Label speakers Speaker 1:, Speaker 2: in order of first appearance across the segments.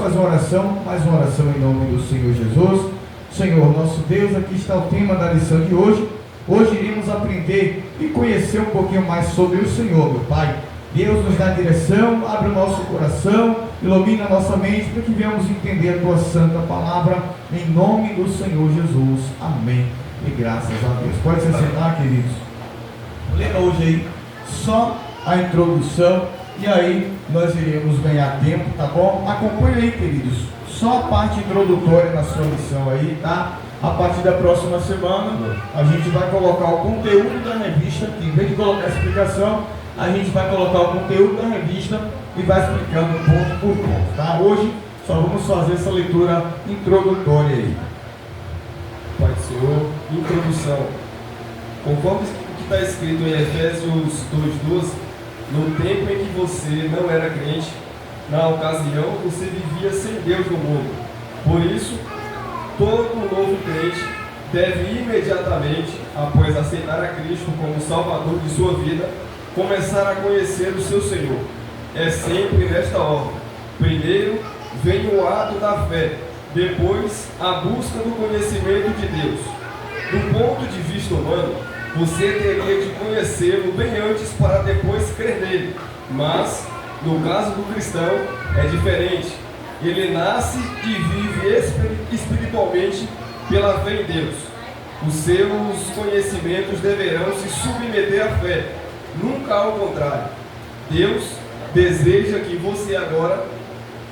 Speaker 1: fazer uma oração, mais uma oração em nome do Senhor Jesus. Senhor, nosso Deus, aqui está o tema da lição de hoje. Hoje iremos aprender e conhecer um pouquinho mais sobre o Senhor, meu Pai. Deus nos dá direção, abre o nosso coração, ilumina a nossa mente, para que venhamos entender a Tua Santa Palavra, em nome do Senhor Jesus. Amém. E graças a Deus. Pode se sentar, queridos. Lê hoje aí só a introdução, e aí nós iremos ganhar tempo, tá bom? Acompanhe aí, queridos, só a parte introdutória na sua lição aí, tá? A partir da próxima semana, a gente vai colocar o conteúdo da revista aqui. Em vez de colocar a explicação, a gente vai colocar o conteúdo da revista e vai explicando ponto por ponto, tá? Hoje só vamos fazer essa leitura introdutória aí.
Speaker 2: Pai do Senhor, introdução. Conforme o que está escrito em Efésios 2:12, no tempo em que você não era crente, na ocasião você vivia sem Deus no mundo. Por isso, todo novo crente deve imediatamente, após aceitar a Cristo como Salvador de sua vida, começar a conhecer o seu Senhor. É sempre nesta ordem. Primeiro vem o ato da fé, depois a busca do conhecimento de Deus. Do ponto de vista humano, você teria de conhecê-lo bem antes para depois crer nele. Mas, no caso do cristão, é diferente. Ele nasce e vive espiritualmente pela fé em Deus. Os seus conhecimentos deverão se submeter à fé, nunca ao contrário. Deus deseja que você agora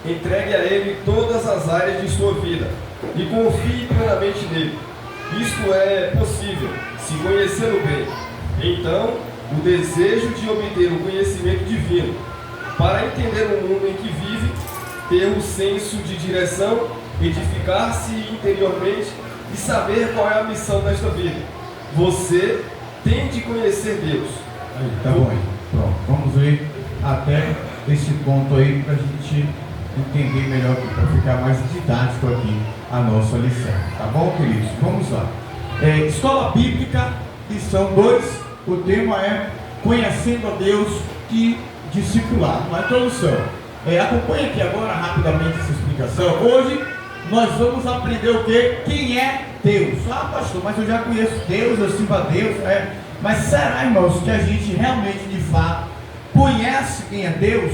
Speaker 2: entregue a Ele todas as áreas de sua vida e confie plenamente nele. Isto é possível se conhecê-lo bem. Então, o desejo de obter o conhecimento divino, para entender o mundo em que vive, ter um senso de direção, edificar-se interiormente e saber qual é a missão desta vida. Você tem de conhecer Deus.
Speaker 1: Aí, tá bom aí. Pronto, vamos ver até esse ponto aí para a gente entender melhor aqui, para ficar mais didático aqui a nossa lição. Tá bom, queridos? Vamos lá. Escola Bíblica, lição 2, o tema é Conhecendo a Deus e Discipulado. Na introdução, acompanhe aqui agora rapidamente essa explicação. Hoje nós vamos aprender o que? Quem é Deus? Ah, pastor, mas eu já conheço Deus, eu sirvo a Deus. Mas será, irmãos, que a gente realmente, de fato, conhece quem é Deus?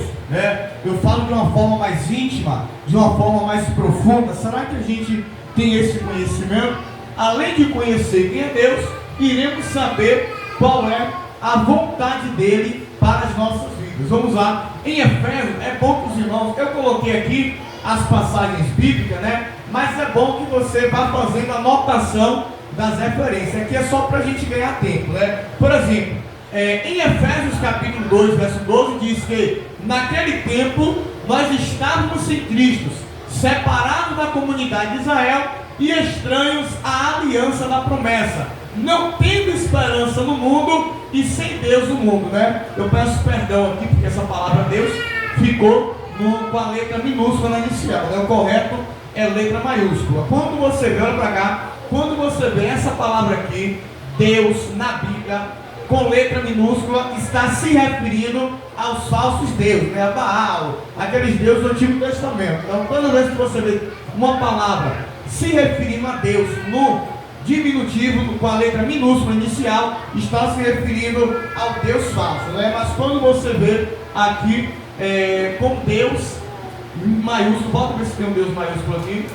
Speaker 1: Eu falo de uma forma mais íntima, de uma forma mais profunda. Será que a gente tem esse conhecimento? Além de conhecer quem é Deus, iremos saber qual é a vontade dele para as nossas vidas. Vamos lá. Em Efésios, é bom que os irmãos, eu coloquei aqui as passagens bíblicas, mas é bom que você vá fazendo a anotação das referências. Aqui é só para a gente ganhar tempo, Por exemplo, em Efésios capítulo 2, verso 12, diz que naquele tempo nós estávamos sem Cristo, separados da comunidade de Israel e estranhos à aliança da promessa, não tendo esperança no mundo e sem Deus no mundo, Eu peço perdão aqui porque essa palavra Deus ficou com a letra minúscula na inicial, O correto é letra maiúscula. Quando você vê, olha para cá, quando você vê essa palavra aqui, Deus, na Bíblia, com letra minúscula, está se referindo aos falsos deuses, a Baal, aqueles deuses do Antigo Testamento. Então, toda vez que você vê uma palavra se referindo a Deus no diminutivo, com a letra minúscula inicial, está se referindo ao Deus falso, Mas quando você vê aqui com Deus maiúsculo, volta ver se tem um Deus maiúsculo aqui.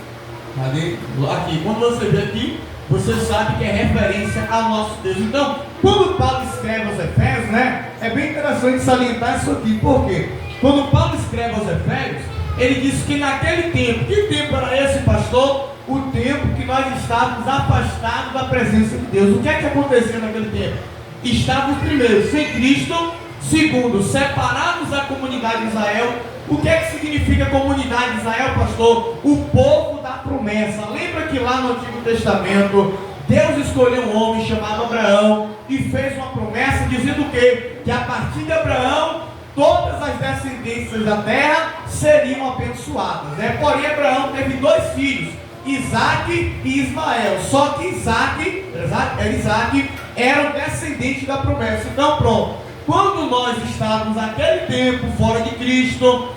Speaker 1: Aqui, quando você vê aqui, você sabe que é referência ao nosso Deus. Então, quando Paulo escreve aos Efésios, é bem interessante salientar isso aqui. Por quê? Quando Paulo escreve aos Efésios, ele diz que naquele tempo, que tempo era esse, pastor? O tempo que nós estávamos afastados da presença de Deus. O que é que acontecia naquele tempo? Estávamos primeiro sem Cristo, segundo, separados da comunidade de Israel. O que é que significa comunidade de Israel, pastor? O povo da promessa. Lembra que lá no Antigo Testamento, Deus escolheu um homem chamado Abraão e fez uma promessa dizendo o quê? Que a partir de Abraão, todas as descendências da terra seriam abençoadas. Porém, Abraão teve 2 filhos, Isaac e Ismael. Só que Isaac era o descendente da promessa. Então, pronto. Quando nós estávamos naquele tempo fora de Cristo,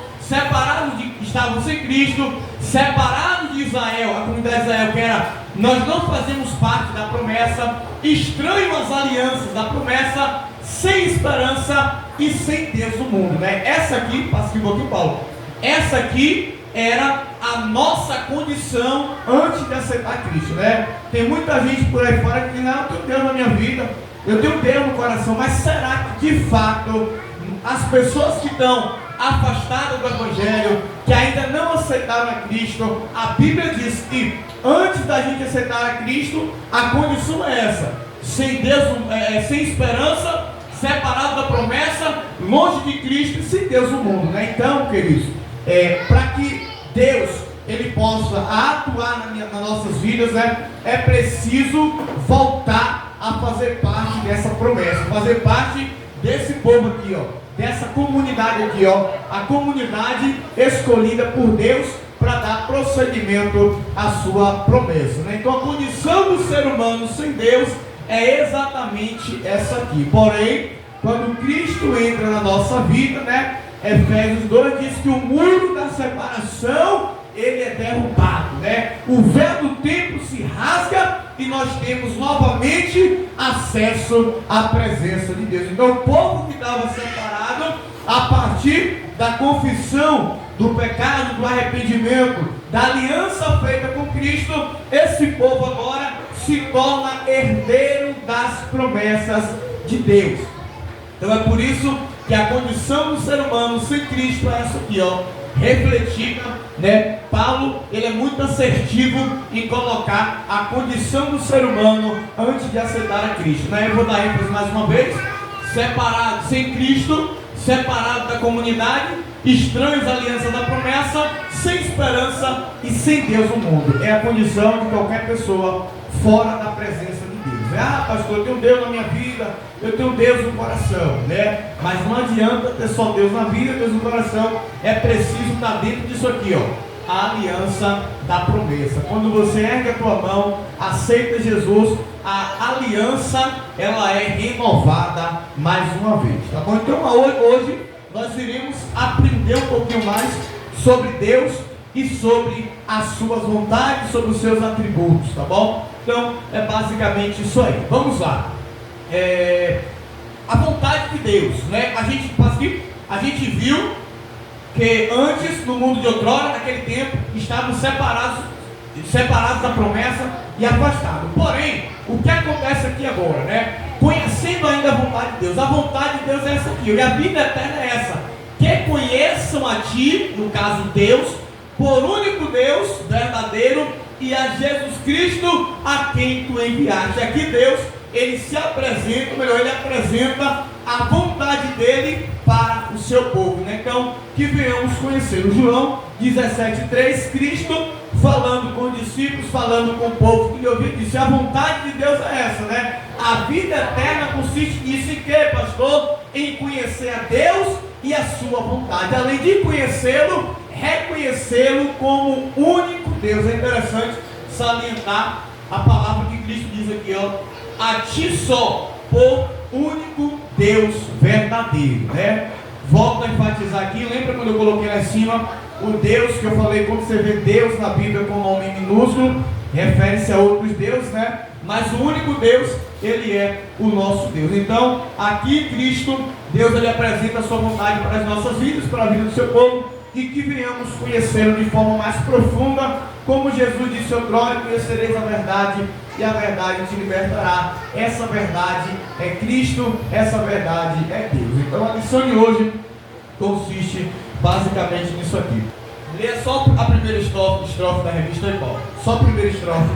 Speaker 1: estavam sem Cristo, separados de Israel, a comunidade de Israel, que era, nós não fazemos parte da promessa, estranho às alianças da promessa, sem esperança e sem Deus no mundo, né? Essa aqui, passa aqui um pouquinho, Paulo, essa aqui era a nossa condição antes de aceitar Cristo, né? Tem muita gente por aí fora que diz, não, eu tenho Deus na minha vida, eu tenho Deus no coração, mas será que de fato as pessoas que estão afastadas do Evangelho, que ainda não aceitaram a Cristo, a Bíblia diz que antes da gente aceitar a Cristo, a condição é essa: sem Deus, sem esperança, separado da promessa, longe de Cristo e sem Deus no mundo, né? Então, queridos, para que Deus ele possa atuar nas nossas vidas, né, é preciso voltar a fazer parte dessa promessa, fazer parte desse povo aqui, ó, dessa comunidade aqui, ó, a comunidade escolhida por Deus para dar procedimento à sua promessa, né? Então a condição do ser humano sem Deus é exatamente essa aqui. Porém, quando Cristo entra na nossa vida, né, Efésios 2 diz que o muro da separação ele é derrubado, né? O véu do templo se rasga e nós temos novamente acesso à presença de Deus. Então o povo que estava separado, a partir da confissão do pecado, do arrependimento, da aliança feita com Cristo, esse povo agora se torna herdeiro das promessas de Deus. Então é por isso que a condição do ser humano sem Cristo é essa aqui, ó, refletida, né? Paulo, ele é muito assertivo em colocar a condição do ser humano antes de aceitar a Cristo, né? Eu vou dar ênfase mais uma vez: separado, sem Cristo, separado da comunidade, estranhos à aliança da promessa, sem esperança e sem Deus no mundo. É a condição de qualquer pessoa fora da presença de Deus. Ah, pastor, eu tenho Deus na minha vida, eu tenho Deus no coração, né? Mas não adianta ter só Deus na vida, Deus no coração. É preciso estar dentro disso aqui, ó, a aliança da promessa. Quando você ergue a tua mão, aceita Jesus, a aliança ela é renovada mais uma vez, tá bom? Então hoje nós iremos aprender um pouquinho mais sobre Deus e sobre as suas vontades, sobre os seus atributos, tá bom? Então é basicamente isso aí. Vamos lá. A vontade de Deus, né? A gente viu que antes, no mundo de outrora, naquele tempo, estavam separados da promessa e afastados. Porém, o que acontece aqui agora, né? Conhecendo ainda a vontade de Deus. A vontade de Deus é essa aqui, e a vida eterna é essa: que conheçam a ti, no caso Deus, por único Deus verdadeiro, e a Jesus Cristo a quem tu enviaste. Aqui Deus, ele se apresenta, melhor, ele apresenta a vontade dele para o seu povo, né? Então, que venhamos conhecer. O João 17:3, Cristo falando com os discípulos, falando com o povo que lhe ouviu, disse: a vontade de Deus é essa, né? A vida eterna consiste nisso, em que, pastor? Em conhecer a Deus e a sua vontade, além de conhecê-lo, reconhecê-lo como único Deus. É interessante salientar a palavra que Cristo diz aqui, ó: a ti só, por único Deus verdadeiro, né? Volto a enfatizar aqui, lembra quando eu coloquei lá em cima o Deus que eu falei? Quando você vê Deus na Bíblia com nome minúsculo, refere-se a outros deuses, né? Mas o único Deus, ele é o nosso Deus. Então, aqui Cristo, Deus, ele apresenta a sua vontade para as nossas vidas, para a vida do seu povo, e que venhamos conhecê-lo de forma mais profunda, como Jesus disse outrora: conhecereis a verdade, e a verdade te libertará. Essa verdade é Cristo, essa verdade é Deus. Então a lição de hoje consiste basicamente nisso aqui. Leia só a primeira estrofe da revista aí, Paulo. Só a primeira estrofe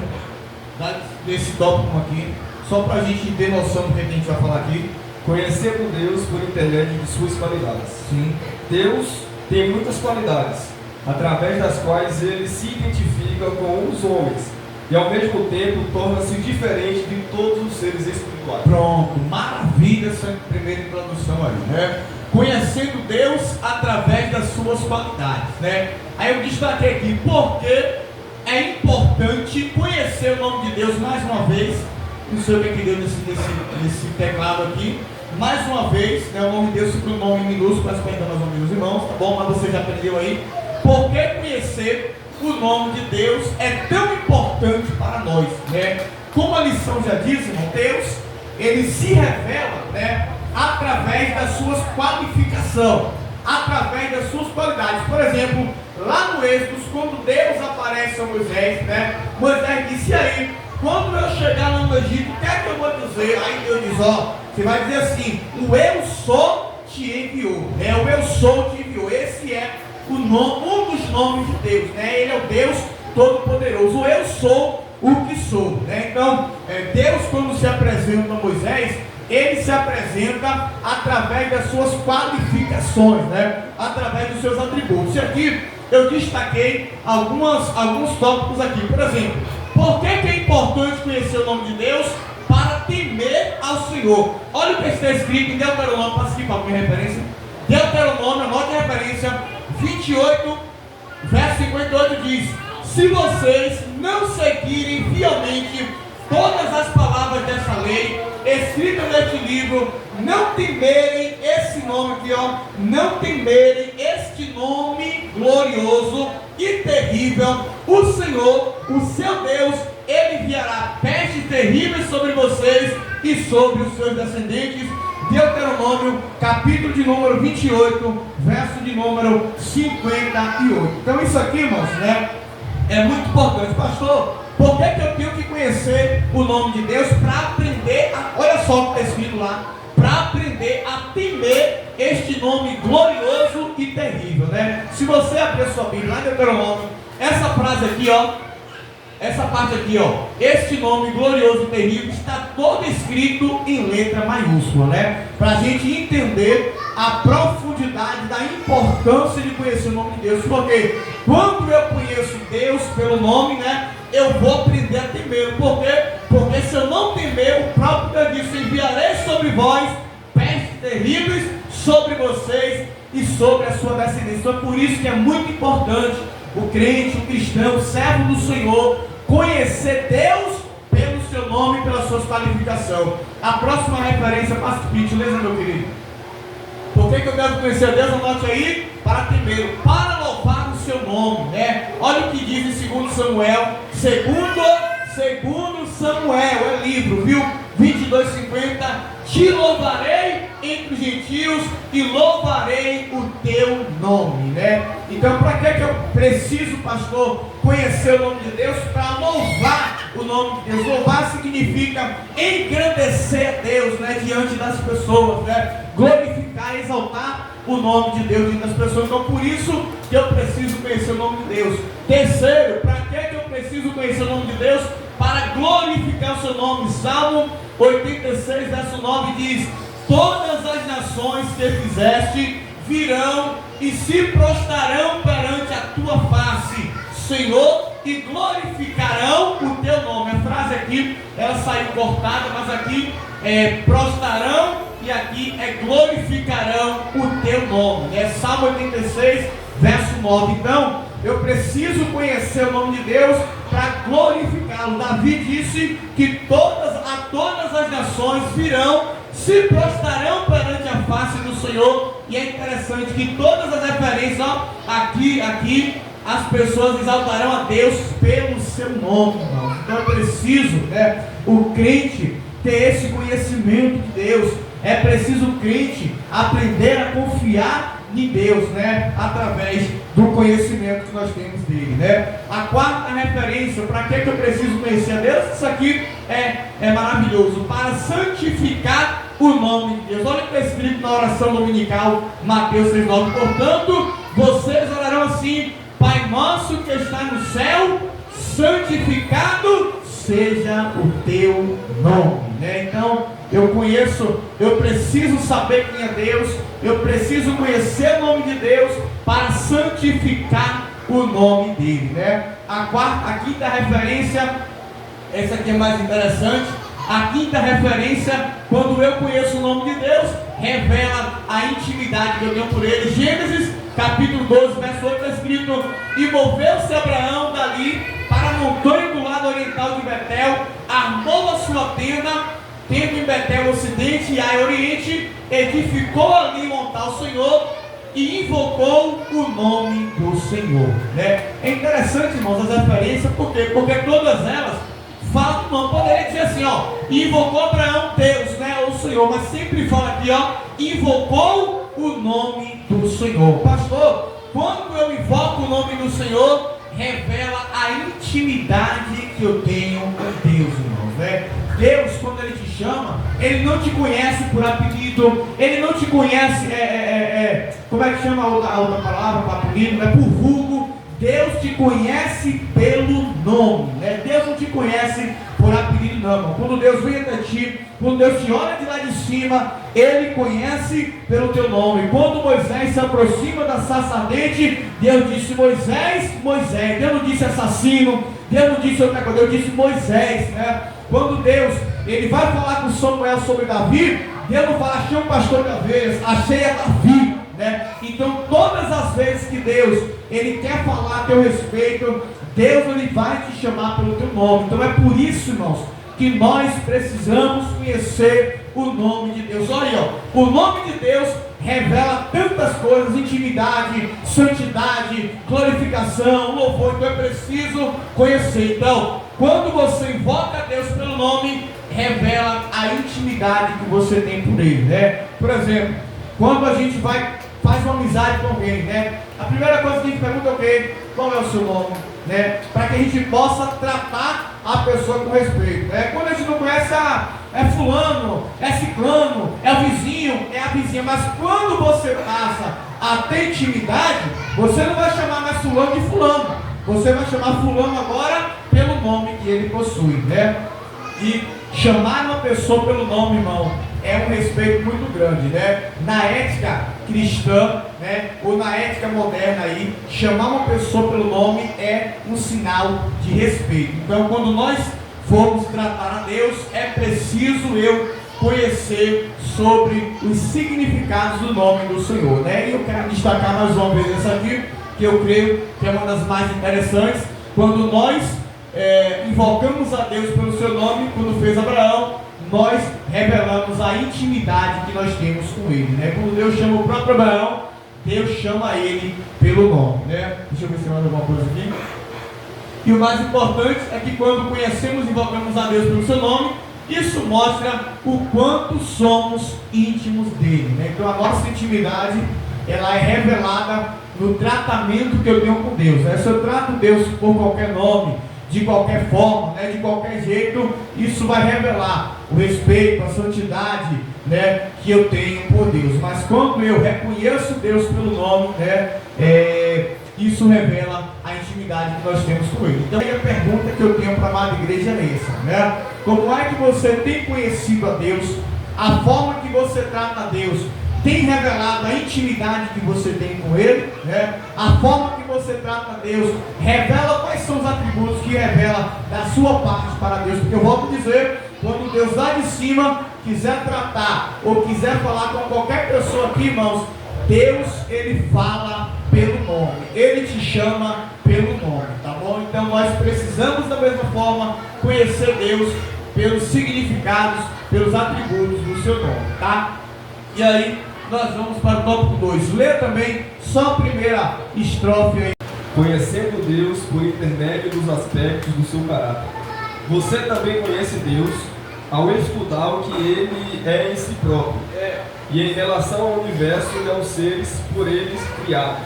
Speaker 1: desse tópico aqui, só para a gente ter noção do que a gente vai falar aqui.
Speaker 2: Conhecemos Deus por intermédio de suas qualidades.
Speaker 1: Sim.
Speaker 2: Deus tem muitas qualidades, através das quais ele se identifica com os homens e ao mesmo tempo torna-se diferente de todos os seres espirituais.
Speaker 1: Pronto, maravilha essa primeira introdução aí, né? Conhecendo Deus através das suas qualidades, né? Aí eu destaquei aqui porque é importante conhecer o nome de Deus mais uma vez. Não sei o que deu nesse teclado aqui, mais uma vez, né, o nome de Deus sempre um nome minúsculo, mas ainda mais ou menos irmãos, tá bom? Mas você já aprendeu aí. Por que conhecer o nome de Deus é tão importante para nós, né? Como a lição já diz, irmão, Deus, ele se revela, né, através das suas qualificações, através das suas qualidades. Por exemplo, lá no Êxodo, quando Deus aparece a Moisés, né, Moisés disse: aí, quando eu chegar lá no Egito, o que é que eu vou dizer? Aí Deus diz: ó, você vai dizer assim, o eu sou te enviou, né? O eu sou te enviou. Esse é o nome, um dos nomes de Deus, né? Ele é o Deus Todo-Poderoso. O eu sou o que sou, né? Então, Deus, quando se apresenta a Moisés, ele se apresenta através das suas qualificações, né? Através dos seus atributos. E aqui eu destaquei alguns tópicos aqui. Por exemplo, por que é importante conhecer o nome de Deus? Para temer ao Senhor. Olha o que está escrito em Deuteronômio, para seguir para a minha referência. Deuteronômio, anote a referência, 28, verso 58 diz: se vocês não seguirem fielmente todas as palavras dessa lei, escritas neste livro, não temerem esse nome aqui, ó, não temerem este nome glorioso e terrível, o Senhor, o seu Deus, ele enviará pestes terríveis sobre vocês e sobre os seus descendentes. Deuteronômio, capítulo de número 28, verso de número 58. Então isso aqui, irmãos, né, é muito importante. Pastor, por que eu tenho que conhecer o nome de Deus? Para aprender, olha só o que está escrito lá, para aprender a temer este nome glorioso e terrível, né? Se você abrir a sua Bíblia lá em Deuteronômio, essa frase aqui, ó, essa parte aqui, ó, este nome glorioso e terrível está todo escrito em letra maiúscula, né? Para a gente entender a profundidade da importância de conhecer o nome de Deus. Porque quando eu conheço Deus pelo nome, né, eu vou aprender a temer. Por quê? Porque se eu não temer, o próprio Deus disse: enviarei sobre vós pestes terríveis sobre vocês e sobre a sua descendência. Então, por isso que é muito importante o crente, o cristão, o servo do Senhor, conhecer Deus pelo seu nome e pelas suas qualificações. A próxima referência, Pastor Pete, lembra, meu querido? Por que eu devo conhecer Deus? Anote aí: para temer, para louvar o seu nome, né? Olha o que diz em 2 Samuel, segundo Samuel, é livro, viu? 22:50, te louvarei entre os gentios e louvarei o teu nome, né? Então, para que eu preciso, pastor, conhecer o nome de Deus? Para louvar o nome de Deus. Louvar significa engrandecer a Deus, né, diante das pessoas, né? Glorificar, exaltar o nome de Deus diante das pessoas. Então, por isso que eu preciso conhecer o nome de Deus. Terceiro, para que eu preciso conhecer o nome de Deus? Para glorificar o seu nome. Salmo 86, verso 9 diz: todas as nações que fizeste virão e se prostrarão perante a tua face, Senhor, e glorificarão o teu nome. A frase aqui, ela saiu cortada, mas aqui é prostrarão e aqui é glorificarão o teu nome. É Salmo 86, verso 9. Então, eu preciso conhecer o nome de Deus para glorificá-lo. Davi disse que todas as nações virão, se prostrarão perante a face do Senhor. E é interessante que todas as referências, ó, aqui, as pessoas exaltarão a Deus pelo seu nome, irmãos. Então é preciso, né, o crente ter esse conhecimento de Deus. É preciso o crente aprender a confiar em Deus, né, através do conhecimento que nós temos dele, né? A quarta referência, para que eu preciso conhecer a Deus? Isso aqui é maravilhoso, para santificar o nome de Deus. Olha o que está escrito na oração dominical, Mateus 6,9. Portanto, vocês orarão assim: Pai nosso que está no céu, santificado seja o teu nome, né? Então, eu preciso saber quem é Deus, eu preciso conhecer o nome de Deus para santificar o nome dele, né? A quinta referência, essa aqui é mais interessante. A quinta referência, quando eu conheço o nome de Deus, revela a intimidade que eu tenho por ele. Gênesis capítulo 12, verso 8, está escrito: e moveu-se Abraão dali para a montanha do lado oriental de Betel, armou a sua tenda
Speaker 3: tendo em Betel Ocidente e Ai Oriente, edificou ali um altar ao Senhor e invocou o nome do Senhor, né? É interessante, irmãos, as referências, por quê? Porque todas elas falam, não poderia dizer assim, ó, invocou Abraão Deus, né, o Senhor, mas sempre fala aqui, ó, invocou o nome do Senhor. Pastor, quando eu invoco o nome do Senhor, revela a intimidade que eu tenho com Deus, irmãos, né? Deus, quando Ele te chama, Ele não te conhece por apelido, Ele não te conhece, como é que chama a outra palavra para apelido? É por vulgo. Deus te conhece pelo nome, né? Deus não te conhece por apelido, não, irmão. Quando Deus vem até ti, quando Deus te olha de lá de cima, Ele conhece pelo teu nome. Quando Moisés se aproxima da sarça ardente, Deus disse: Moisés, Moisés. Deus não disse assassino, Deus não disse outra coisa, Deus disse Moisés, né? Quando Deus, Ele vai falar com Samuel sobre Davi, Deus não fala: achei um pastor de ovelhas, achei a Davi, né? Então todas as vezes que Deus, Ele quer falar a teu respeito, Deus, Ele vai te chamar pelo teu nome. Então é por isso, irmãos, que nós precisamos conhecer o nome de Deus. Olha aí, ó, o nome de Deus revela tantas coisas: intimidade, santidade, glorificação, louvor. Então é preciso conhecer. Então, quando você invoca Deus pelo nome, revela a intimidade que você tem por Ele, né? Por exemplo, quando a gente faz uma amizade com alguém, né? A primeira coisa que a gente pergunta é o quê? Qual é o seu nome, né? Para que a gente possa tratar a pessoa com respeito, né? Quando a gente não conhece, é fulano, é ciclano, é o vizinho, é a vizinha. Mas quando você passa a ter intimidade, você não vai chamar mais fulano de fulano. Você vai chamar fulano agora pelo nome que ele possui, né? E chamar uma pessoa pelo nome, irmão, é um respeito muito grande, né? Na ética cristã, né, ou na ética moderna aí, chamar uma pessoa pelo nome é um sinal de respeito. Então, quando nós formos tratar a Deus, é preciso eu conhecer sobre os significados do nome do Senhor, né? E eu quero destacar mais uma vez essa aqui, que eu creio que é uma das mais interessantes. Quando nós invocamos a Deus pelo seu nome, quando fez Abraão, nós revelamos a intimidade que nós temos com Ele, né? Quando Deus chama o próprio Abraão, Deus chama ele pelo nome, né? Deixa eu ver se manda alguma coisa aqui. E o mais importante é que quando conhecemos e invocamos a Deus pelo seu nome, isso mostra o quanto somos íntimos dele, né? Então a nossa intimidade, ela é revelada no tratamento que eu tenho com Deus, né? Se eu trato Deus por qualquer nome, de qualquer forma, né, de qualquer jeito, isso vai revelar o respeito, a santidade, né, que eu tenho por Deus. Mas quando eu reconheço Deus pelo nome, né, isso revela a intimidade que nós temos com Ele. Então a pergunta que eu tenho para a amada igreja é essa, né? Como é que você tem conhecido a Deus? A forma que você trata a Deus tem revelado a intimidade que você tem com Ele, né? A forma que você trata a Deus revela quais são os atributos que revela da sua parte para Deus. Porque eu volto a dizer, quando Deus lá de cima quiser tratar ou quiser falar com qualquer pessoa aqui, irmãos, Deus, Ele fala pelo nome, Ele te chama pelo nome, tá bom? Então nós precisamos da mesma forma conhecer Deus pelos significados, pelos atributos do seu nome, tá? E aí nós vamos para o tópico 2. Lê também só a primeira estrofe aí.
Speaker 2: Conhecendo Deus por intermédio dos aspectos do seu caráter. Você também conhece Deus ao escutar o que Ele é em si próprio e em relação ao universo e aos seres por eles criados.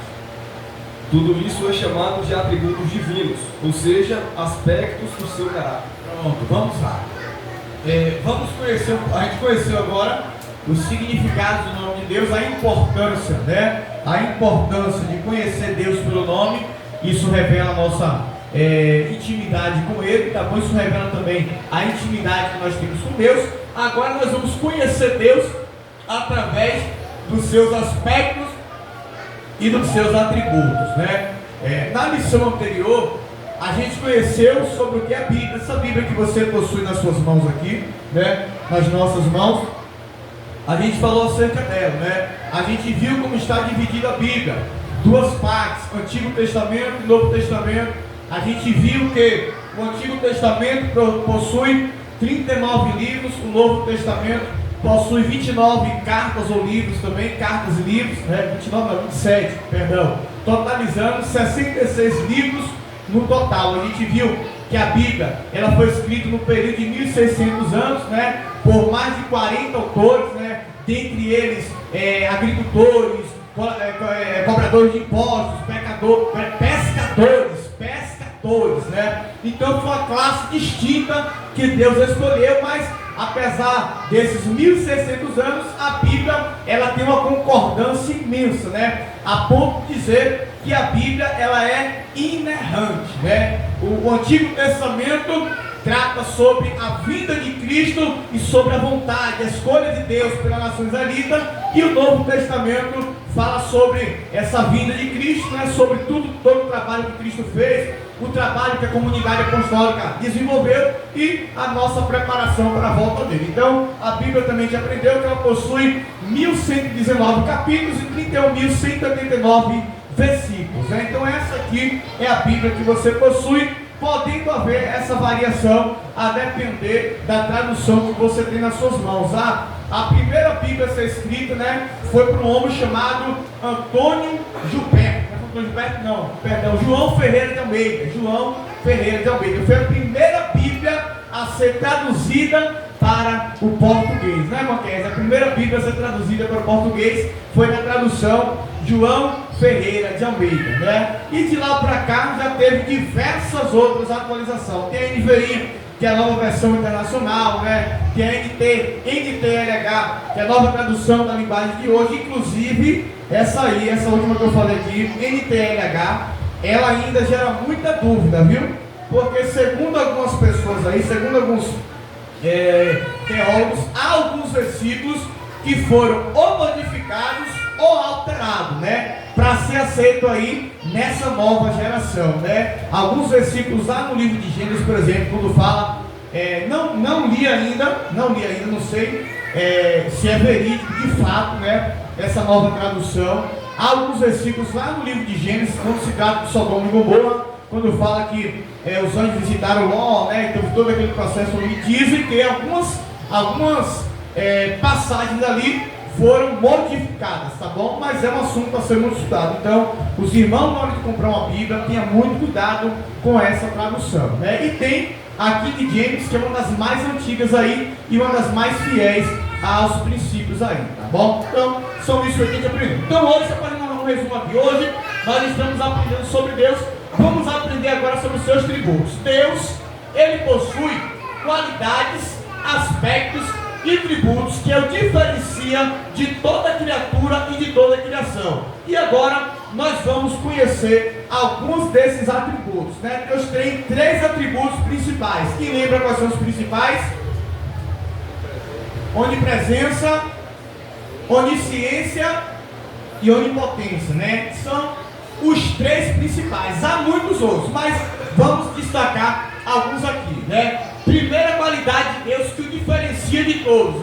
Speaker 2: Tudo isso é chamado de atributos divinos, ou seja, aspectos do seu caráter.
Speaker 3: Pronto, vamos lá. Vamos conhecer, a gente conheceu agora os significados do nome de Deus, a importância, né? A importância de conhecer Deus pelo nome. Isso revela a nossa intimidade com Ele, tá bom? Isso revela também a intimidade que nós temos com Deus. Agora nós vamos conhecer Deus através dos seus aspectos e dos seus atributos, né? Na lição anterior, a gente conheceu sobre o que é a Bíblia, essa Bíblia que você possui nas suas mãos aqui, né? Nas nossas mãos. A gente falou acerca dela, né? A gente viu como está dividida a Bíblia, duas partes, Antigo Testamento e Novo Testamento. A gente viu que o Antigo Testamento possui 39 livros. O Novo Testamento possui 29 cartas ou livros também, cartas e livros, 29 não, 27, perdão, totalizando 66 livros no total. A gente viu que a Bíblia, ela foi escrita no período de 1600 anos, por mais de 40 autores, dentre eles agricultores, cobradores de impostos, pescadores, Então foi uma classe distinta que Deus escolheu, mas apesar desses 1600 anos, a Bíblia, ela tem uma concordância imensa, a ponto de dizer que a Bíblia, ela é inerrante, O Antigo Testamento trata sobre a vinda de Cristo e sobre a vontade, a escolha de Deus pela nação israelita, e o Novo Testamento fala sobre essa vinda de Cristo, sobre todo o trabalho que Cristo fez, o trabalho que a comunidade apostólica desenvolveu e a nossa preparação para a volta dele. Então, a Bíblia também já aprendeu que ela possui 1119 capítulos e 31.189 versículos. Então, essa aqui é a Bíblia que você possui, podendo haver essa variação a depender da tradução que você tem nas suas mãos. A primeira Bíblia a ser escrita, foi por um homem chamado João Ferreira de Almeida. Foi a primeira Bíblia a ser traduzida para o português, Marquês? A primeira Bíblia a ser traduzida para o português foi na tradução João Ferreira de Almeida, E de lá para cá já teve diversas outras atualizações. Tem a NVI, que é a nova versão internacional, Tem a NTLH, que é a nova tradução da linguagem de hoje. Inclusive, essa última que eu falei aqui, NTLH, ela ainda gera muita dúvida, viu? Porque segundo algumas pessoas aí, segundo alguns teólogos, há alguns versículos que foram ou modificados ou alterados, para ser aceito aí nessa nova geração, Alguns versículos lá no livro de Gênesis, por exemplo, quando fala, não li ainda, não sei se é verídico de fato, essa nova tradução. Há alguns versículos lá no livro de Gênesis, quando se trata de Sodoma e Gomorra, quando fala que os anjos visitaram Ló, então todo aquele processo ali, dizem que algumas passagens ali foram modificadas, tá bom? Mas é um assunto a ser muito estudado. Então, os irmãos, na hora de comprar uma Bíblia, tenha muito cuidado com essa tradução, E tem a King James, que é uma das mais antigas aí e uma das mais fiéis aos princípios aí, tá bom? Então, são isso que a gente aprendeu. Então, hoje, só para dar um resumo aqui, hoje nós estamos aprendendo sobre Deus. Vamos aprender agora sobre os seus tributos. Deus, ele possui qualidades, aspectos e tributos que o diferencia de toda criatura e de toda criação. E agora nós vamos conhecer alguns desses atributos, Deus tem 3 atributos principais. Quem lembra quais são os principais? Onipresença, onisciência e onipotência, São os 3 principais. Há muitos outros, mas vamos destacar alguns aqui, Primeira qualidade de Deus que o diferencia de todos,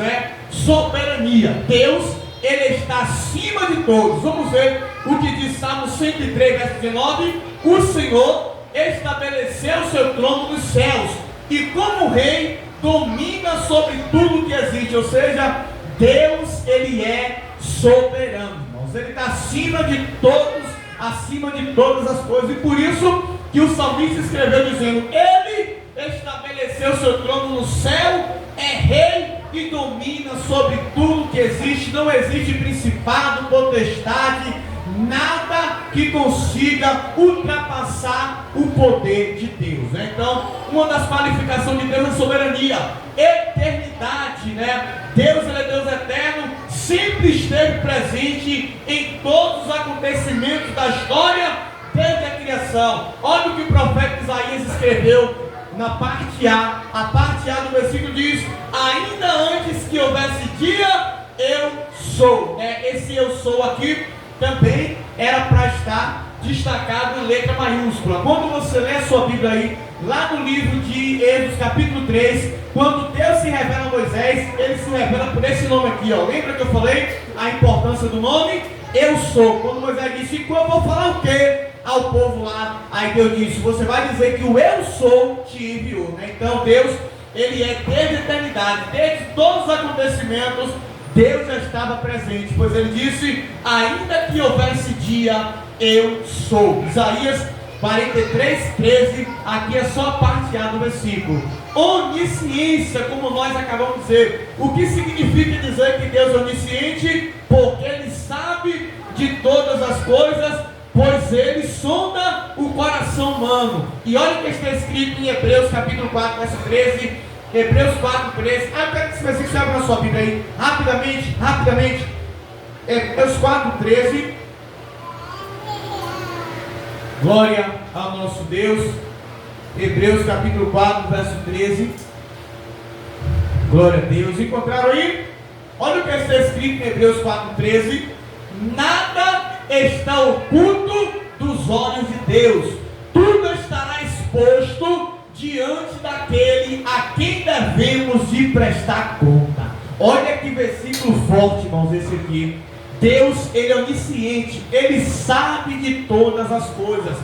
Speaker 3: Soberania. Deus, ele está acima de todos. Vamos ver o que diz Salmo 103, verso 19. O Senhor estabeleceu o seu trono nos céus e como rei domina sobre tudo que existe. Ou seja, Deus, ele é soberano, irmãos. Ele está acima de todos, acima de todas as coisas. E por isso que o salmista escreveu dizendo: ele estabeleceu seu trono no céu, é rei e domina sobre tudo que existe. Não existe principado, potestade, nada que consiga ultrapassar o poder de Deus, Então, uma das qualificações de Deus é soberania, eternidade, Deus, ele é Deus eterno, sempre esteve presente em todos os acontecimentos da história desde a criação. Olha o que o profeta Isaías escreveu na parte A parte A do versículo diz: ainda antes que houvesse dia, eu sou. Esse eu sou aqui também era para estar destacado em letra maiúscula. Quando você lê a sua Bíblia aí, lá no livro de Êxodo capítulo 3, quando Deus se revela a Moisés, ele se revela por esse nome aqui, Lembra que eu falei a importância do nome? Eu sou. Quando Moisés disse: eu vou falar o quê ao povo lá? Aí Deus disse: você vai dizer que o eu sou te enviou, Então Deus, Ele é desde a eternidade, desde todos os acontecimentos, Deus já estava presente, pois ele disse: ainda que houvesse dia, eu sou. Isaías 43:13, aqui é só a parte A do versículo. Onisciência, como nós acabamos de dizer. O que significa dizer que Deus é onisciente? Porque Ele sabe de todas as coisas, pois Ele sonda o coração humano. E olha o que está escrito em Hebreus capítulo 4, verso 13. Hebreus 4:13. Eu quero que esse versículo se abra na sua Bíblia aí, rapidamente. Hebreus 4:13. Glória ao nosso Deus. Hebreus capítulo 4, verso 13. Glória a Deus. Encontraram aí? Olha o que está escrito em Hebreus 4:13. Nada está oculto dos olhos de Deus. Tudo estará exposto diante daquele a quem devemos de prestar conta. Olha que versículo forte, irmãos, esse aqui. Deus, Ele é onisciente, Ele sabe de todas as coisas.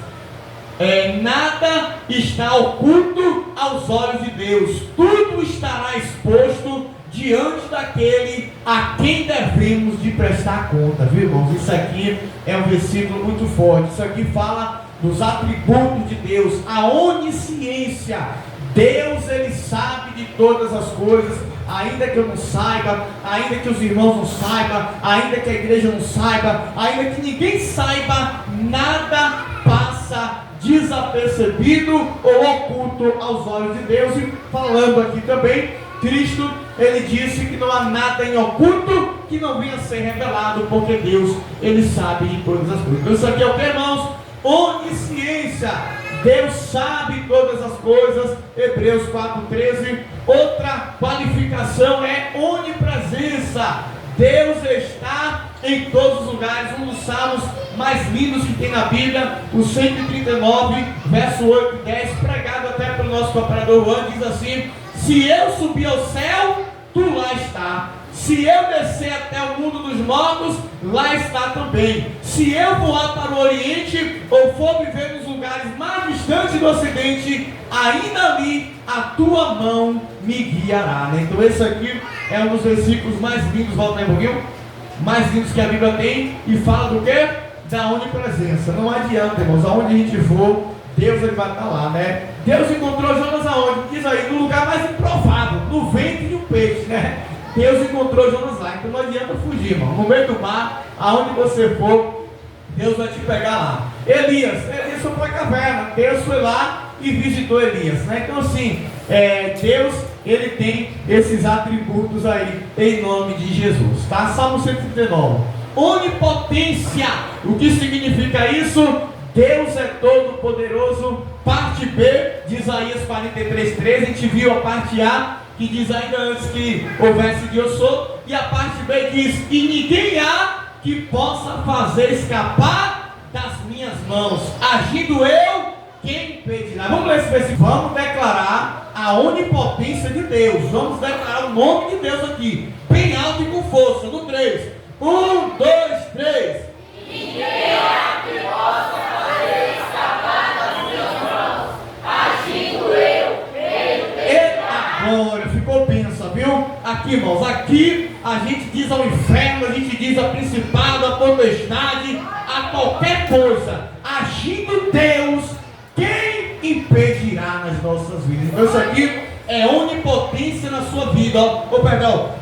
Speaker 3: Nada está oculto aos olhos de Deus. Tudo estará exposto diante daquele a quem devemos de prestar conta, viu, irmãos? Isso aqui é um versículo muito forte. Isso aqui fala dos atributos de Deus, a onisciência. Deus, Ele sabe de todas as coisas, ainda que eu não saiba, ainda que os irmãos não saibam, ainda que a igreja não saiba, ainda que ninguém saiba, nada passa desapercebido ou oculto aos olhos de Deus. E falando aqui também, Cristo, Ele disse que não há nada em oculto que não venha a ser revelado, porque Deus, Ele sabe de todas as coisas. Então isso aqui é o que, irmãos? Onisciência. Deus sabe todas as coisas. Hebreus 4:13. Outra qualificação é onipresença. Deus está em todos os lugares. Um dos salmos mais lindos que tem na Bíblia, o 139, verso 8 e 10, pregado até pelo nosso cooperador Juan, diz assim: se eu subir ao céu, tu lá está. Se eu descer até o mundo dos mortos, lá está também. Se eu voar para o Oriente, ou for viver nos lugares mais distantes do Ocidente, ainda ali a tua mão me guiará. Né? Então esse aqui é um dos versículos mais lindos, volta aí um pouquinho, mais lindos que a Bíblia tem, e fala do quê? Da onipresença. Não adianta, irmãos, aonde a gente for, Deus, Ele vai estar lá, né? Deus encontrou Jonas aonde? Diz aí, no lugar mais improvável, no ventre de um peixe, né? Deus encontrou Jonas lá, então não adianta fugir, irmão. No meio do mar, aonde você for, Deus vai te pegar lá. Elias foi para a caverna, Deus foi lá e visitou Elias, né? Então assim, Deus, Ele tem esses atributos aí, em nome de Jesus, tá? Salmo 139, onipotência. O que significa isso? Deus é todo poderoso. Parte B de Isaías 43:13, a gente viu a parte A, que diz ainda antes que houvesse de eu sou, e a parte B diz: e ninguém há que possa fazer escapar das minhas mãos. Agindo eu, quem impedirá? Vamos ler esse versículo. Vamos declarar a onipotência de Deus. Vamos declarar o nome de Deus aqui, bem alto e com força. No 3, 1, 2, 3.
Speaker 4: Ninguém há que possa fazer escapar das minhas mãos. Agindo eu,
Speaker 3: Agora ficou pensa, viu? Aqui, irmãos, aqui a gente diz ao inferno, a gente diz a principado, a potestade, a qualquer coisa. Agindo Deus, quem impedirá nas nossas vidas? Então isso aqui é onipotência na sua vida,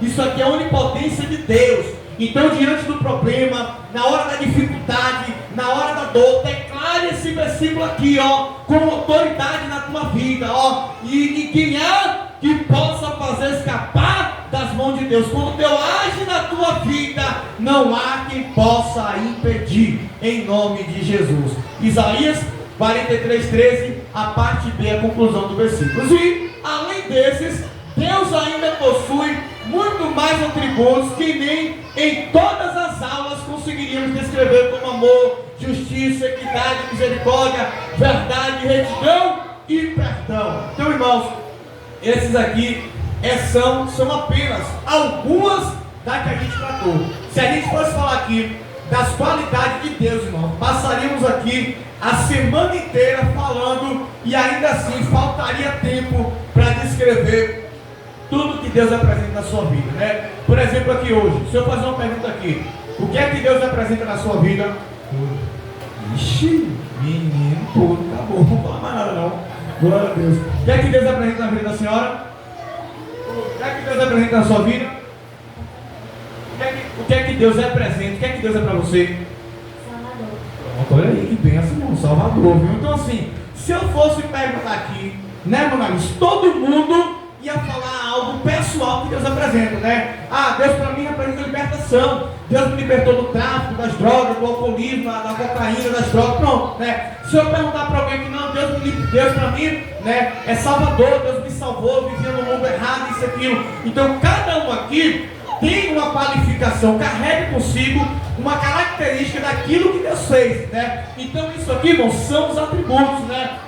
Speaker 3: isso aqui é onipotência de Deus. Então, diante do problema, na hora da dificuldade, na hora da dor, declare esse versículo aqui, com autoridade na tua vida, e ninguém há que possa fazer escapar das mãos de Deus. Quando Deus age na tua vida, não há quem possa impedir, em nome de Jesus. Isaías 43:13, a parte B, a conclusão do versículo. E, além desses, Deus ainda possui muito mais atributos que nem em todas as aulas conseguiríamos descrever, como amor, justiça, equidade, misericórdia, verdade, retidão e perdão. Então, irmãos, esses aqui são apenas algumas das que a gente tratou. Se a gente fosse falar aqui das qualidades de Deus, irmão, passaríamos aqui a semana inteira falando, e ainda assim faltaria tempo para descrever Deus é presente na sua vida, né? Por exemplo, aqui hoje, se eu fazer uma pergunta aqui, o que é que Deus apresenta na sua vida? Ixi, menino, tudo, acabou, não fala mais nada não. Glória a Deus. O que é que Deus apresenta na vida da senhora? O que é que Deus apresenta na sua vida? O que é que Deus é presente? O que é que Deus é para você?
Speaker 4: Salvador.
Speaker 3: Olha aí, que benção, irmão, Salvador, viu? Então assim, se eu fosse perguntar aqui, né, meu nariz, todo mundo ia falar algo pessoal que Deus apresenta, né? Ah, Deus para mim representa libertação. Deus me libertou do tráfico, das drogas, do alcoolismo, da cocaína, das drogas, pronto, né? Se eu perguntar para alguém que não, Deus para mim, né, é Salvador, Deus me salvou, vivia no mundo errado, isso, aquilo. Então cada um aqui tem uma qualificação, carrega consigo uma característica daquilo que Deus fez, né? Então isso aqui, irmão, são os atributos, né?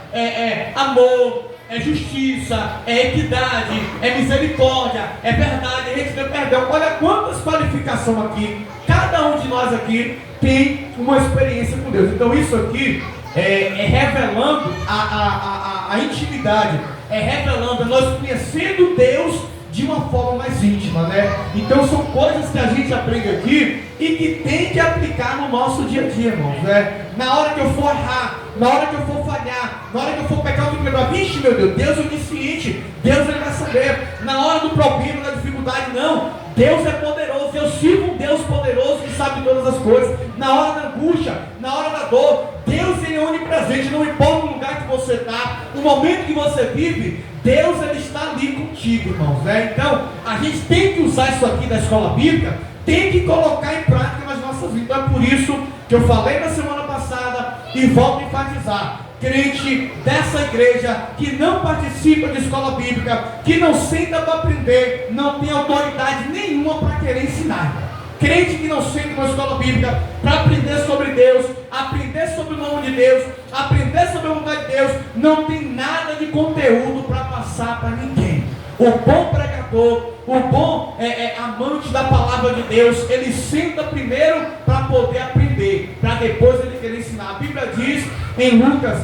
Speaker 3: Amor, é justiça, é equidade, é misericórdia, é verdade, é retidão, perdão. Olha quantas qualificações aqui. Cada um de nós aqui tem uma experiência com Deus. Então isso aqui é revelando a intimidade, é revelando nós conhecendo Deus de uma forma mais íntima, né? Então são coisas que a gente aprende aqui e que tem que aplicar no nosso dia a dia, irmãos, né? Na hora que eu for errar, na hora que eu for falhar, na hora que eu for pecar, eu tenho que lembrar, vixe, meu Deus, Deus é onisciente, Deus ele vai saber. Na hora do problema, da dificuldade, não, Deus é poderoso, eu sirvo um Deus poderoso que sabe todas as coisas. Na hora da angústia, na hora da dor, Deus ele é onipresente, não importa o lugar que você está, o momento que você vive, Deus ele está ali contigo, irmãos, né? Então, a gente tem que usar isso aqui da escola bíblica, tem que colocar em prática nas nossas vidas. Então é por isso que eu falei na semana passada e volto a enfatizar: crente dessa igreja que não participa de escola bíblica, que não senta para aprender, não tem autoridade nenhuma para querer ensinar. Crente que não senta numa escola bíblica para aprender sobre Deus, aprender sobre o nome de Deus, aprender sobre a vontade de Deus, não tem nada de conteúdo para passar para ninguém. O bom pregador, o bom amante da palavra de Deus, ele senta primeiro para poder aprender, para depois ele querer ensinar. A Bíblia diz em Lucas,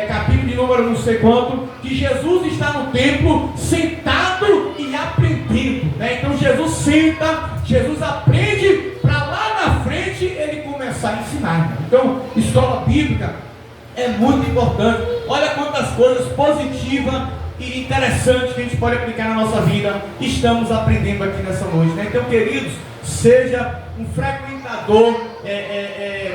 Speaker 3: capítulo de número não sei quanto, que Jesus está no templo sentado e aprendendo, né? Então Jesus senta, Jesus aprende, para lá na frente ele começar a ensinar. Então, escola bíblica é muito importante. Olha quantas coisas positivas e interessantes que a gente pode aplicar na nossa vida estamos aprendendo aqui nessa noite, né? Então, queridos, seja um frequentador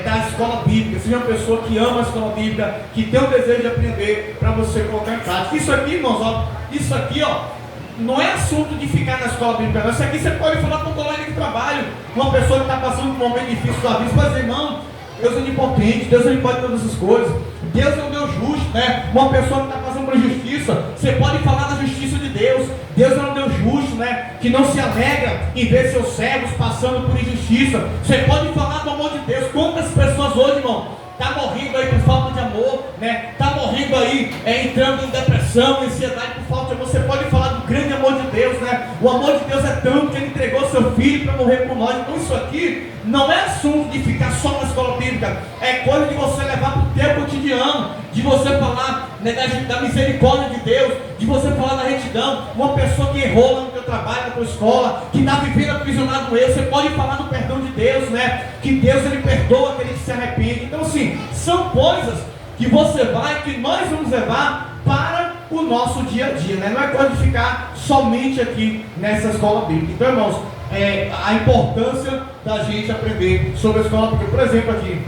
Speaker 3: da escola bíblica, seja uma pessoa que ama a escola bíblica, que tem o desejo de aprender para você colocar em prática. Isso aqui, irmãos, ó, isso aqui, ó, não é assunto de ficar na escola bíblica, não. Isso aqui você pode falar com um colega de trabalho, uma pessoa que está passando por um momento difícil da vida, mas irmão, Deus é onipotente, Deus ele pode todas essas coisas, Deus é um Deus justo, né? Uma pessoa que está passando por injustiça, você pode falar da justiça de Deus. Deus é um Deus justo, né? Que não se alegra em ver seus servos passando por injustiça. Você pode falar do amor de Deus. Quantas pessoas hoje, irmão, está morrendo aí por falta de amor, né? Está morrendo aí, entrando em depressão, ansiedade por falta de amor. Você pode falar do grande amor de Deus, né? O amor de Deus é tanto que ele entregou seu filho para morrer por nós. Então isso aqui não é assunto de ficar só na escola bíblica, é coisa de você levar para o teu cotidiano, de você falar, né, da misericórdia de Deus, de você falar da retidão. Uma pessoa que errou lá no teu trabalho, na tua escola, que está vivendo aprisionado no erro, você pode falar do perdão de Deus, né? Que Deus ele perdoa aquele que se arrepende. Então assim, são coisas que você vai, que nós vamos levar para o nosso dia a dia, né? Não é coisa de ficar somente aqui nessa escola bíblica. Então, irmãos, a importância da gente aprender sobre a escola, porque, por exemplo, aqui,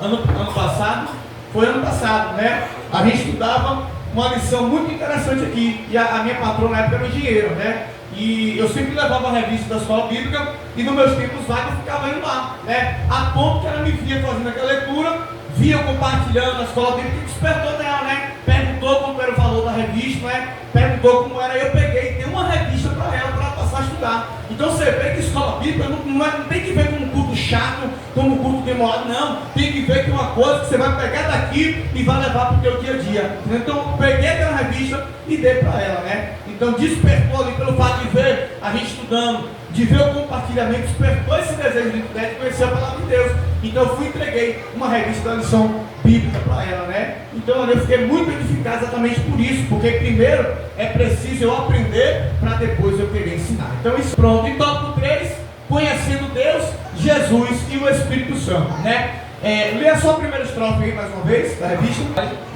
Speaker 3: ano passado, né? A gente estudava uma lição muito interessante aqui, e a minha patroa na época era engenheira, né? E eu sempre levava a revista da escola bíblica, e nos meus tempos vagos eu ficava indo lá, né? A ponto que ela me via fazendo aquela leitura, via eu compartilhando na escola bíblica, e despertou nela, né? Perguntou como era o valor da revista, né? Perguntou como era, eu peguei e dei uma revista para ela passar a estudar. Então você vê que escola bíblica não tem que ver como um culto chato, como um culto demorado, não. Tem que ver que é uma coisa que você vai pegar daqui e vai levar para o teu dia a dia. Então eu peguei aquela revista e dei para ela, né? Então despertou ali pelo fato de ver a gente estudando, de ver o compartilhamento, despertou esse desejo de conhecer a palavra de Deus. Então eu fui e entreguei uma revista da lição bíblica para ela, né? Então eu fiquei muito edificado exatamente por isso, porque primeiro é preciso eu aprender para depois eu querer ensinar. Então isso pronto. E tópico 3, conhecendo Deus, Jesus e o Espírito Santo, né? Leia só a primeira estrofe aí mais uma vez, da revista.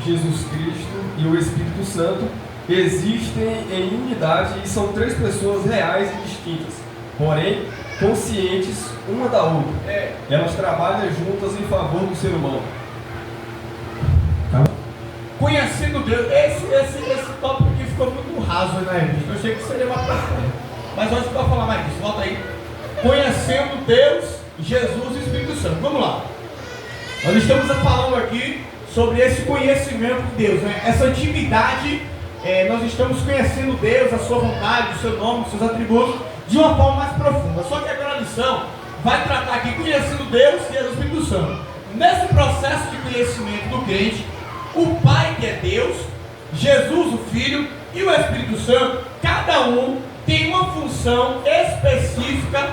Speaker 2: Jesus Cristo e o Espírito Santo existem em unidade e são três pessoas reais e distintas, porém conscientes uma da outra. Elas trabalham juntas em favor do ser humano.
Speaker 3: Conhecendo Deus, esse tópico aqui ficou muito raso na revista. Eu achei que seria uma profunda. Mas hoje eu vou falar mais disso, volta aí. Conhecendo Deus, Jesus e o Espírito Santo. Vamos lá. Nós estamos falando aqui sobre esse conhecimento de Deus, né? Essa intimidade, nós estamos conhecendo Deus, a sua vontade, o seu nome, os seus atributos, de uma forma mais profunda. Só que agora a lição vai tratar aqui conhecendo Deus e o Espírito Santo. Nesse processo de conhecimento do crente, o Pai, que é Deus, Jesus, o Filho, e o Espírito Santo, cada um tem uma função específica,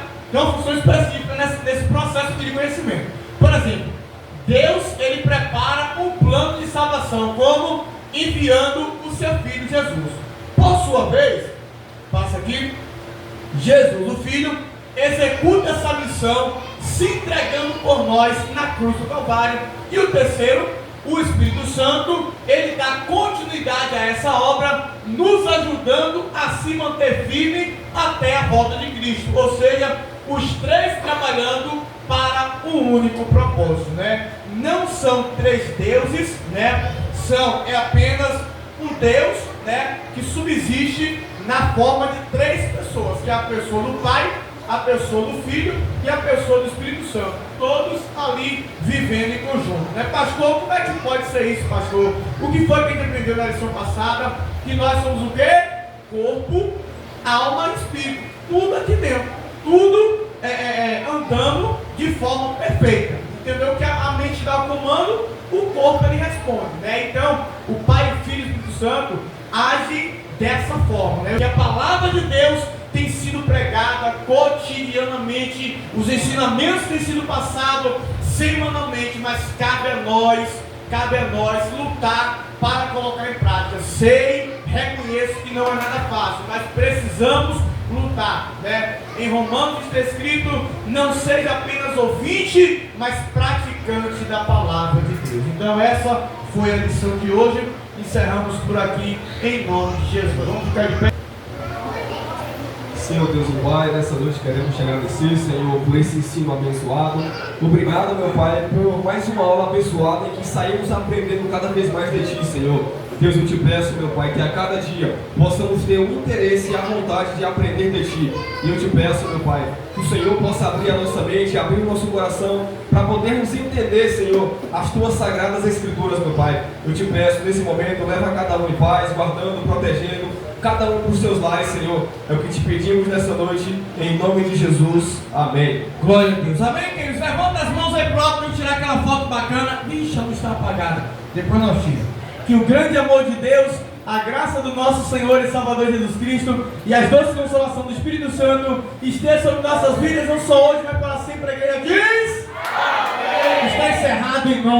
Speaker 3: nesse processo de conhecimento. Por exemplo, Deus, ele prepara um plano de salvação, como enviando o seu Filho Jesus. Por sua vez, passa aqui, Jesus, o Filho, executa essa missão, se entregando por nós na cruz do Calvário. E o terceiro, o Espírito Santo, ele dá continuidade a essa obra, nos ajudando a se manter firme até a volta de Cristo. Ou seja, os três trabalhando para um único propósito, né? Não são três deuses, né? É apenas um Deus, né? Que subsiste na forma de três pessoas, que é a pessoa do Pai, a pessoa do Filho e a pessoa do Espírito Santo, todos ali vivendo em conjunto, né? Pastor, como é que pode ser isso, pastor? O que foi que a gente aprendeu na lição passada? Que nós somos o quê? Corpo, alma e espírito, tudo aqui dentro, tudo andando de forma perfeita, entendeu? Que a mente dá o comando, o corpo ele responde, né? Então, o Pai, o Filho e o Espírito Santo agem dessa forma, né? Que a palavra de Deus tem sido pregada cotidianamente, os ensinamentos têm sido passados semanalmente, mas cabe a nós lutar para colocar em prática. Reconheço que não é nada fácil, mas precisamos lutar, né? Em Romanos está escrito: não seja apenas ouvinte, mas praticante da palavra de Deus. Então essa foi a lição de hoje. Encerramos por aqui em nome de Jesus. Vamos ficar de pé.
Speaker 2: Senhor Deus e Pai, nessa noite queremos te agradecer, Senhor, por esse ensino abençoado. Obrigado, meu Pai, por mais uma aula abençoada em que saímos aprendendo cada vez mais de Ti, Senhor. Deus, eu te peço, meu Pai, que a cada dia possamos ter o interesse e a vontade de aprender de Ti. E eu te peço, meu Pai, que o Senhor possa abrir a nossa mente, abrir o nosso coração, para podermos entender, Senhor, as Tuas sagradas Escrituras, meu Pai. Eu te peço, nesse momento, leva cada um em paz, guardando, protegendo, cada um por seus lares, Senhor. É o que te pedimos nessa noite, em nome de Jesus. Amém.
Speaker 3: Glória a Deus. Amém, queridos? Levanta as mãos aí pro alto para tirar aquela foto bacana. Vixe, a luz está apagada. Depois nós tiramos. Que o grande amor de Deus, a graça do nosso Senhor e Salvador Jesus Cristo e as doces consolações do Espírito Santo estejam sobre nossas vidas, não só hoje, mas para sempre. A igreja diz: amém. Está encerrado em nome